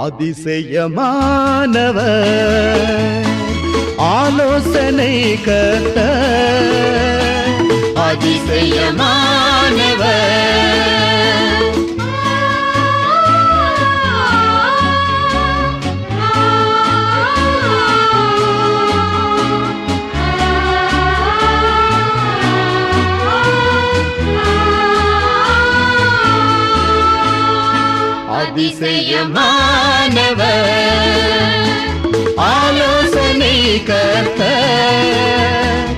அதிசயமானவர் ஆலோசனை கர்த்தர் அதிசயமானவர் அதிசயமானவர் ஆலோசனை கர்த்தர்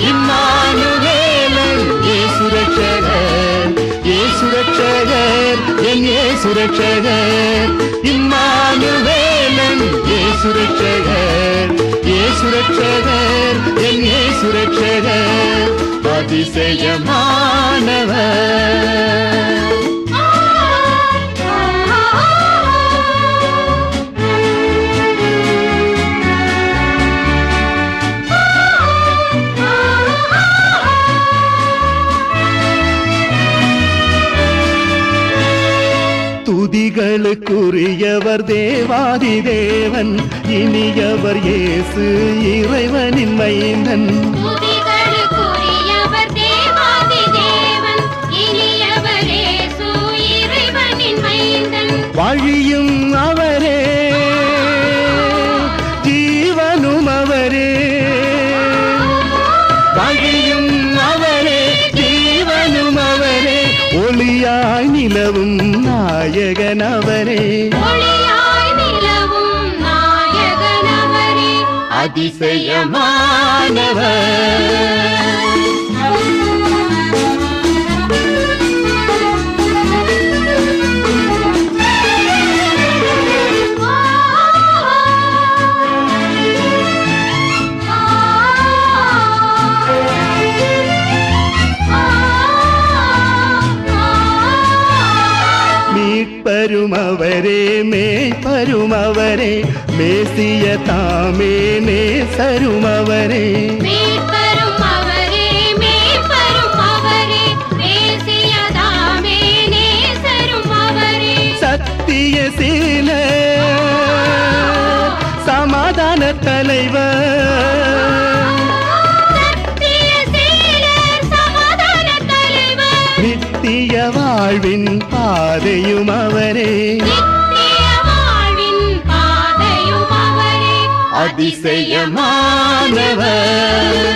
இம்மானுவேலன் இயேசு ரட்சகர் இயேசு ரட்சகர் என் இயேசு ரட்சகர் இம்மானுவேலன் இயேசு ரட்சகர் இயேசு ரட்சகர் என் இயேசு ரட்சகர் அதிசயமானவர் துதிகளுக்குரியவர் தேவாதி தேவன் இனியவர் இயேசு இறைவனின் மைந்தன் துதிகளுக்குரியவர் தேவாதி தேவன் இனியவர் இயேசு இறைவனின் மைந்தன் வழியும் அவரே ஜீவனும் அவரே வழியும் அவரே ஜீவனும் அவரே ஒளியாய் நிலவும் நாயகன் அவரே ஒளியாய் நிலவும் நாயகன் அவரே அதிசயமானவர் மீட்பருமவரே மேய்ப்பருமவரே மேசிய தாமே நேசருமவரே மீட்பருமவரே மேய்ப்பருமவரே மேசிய தாமே நேசருமவரே சத்திய சீல சமாதான தலைவர் நித்திய வாழ்வின் பாதையும் அவரே அதிசயமானவர்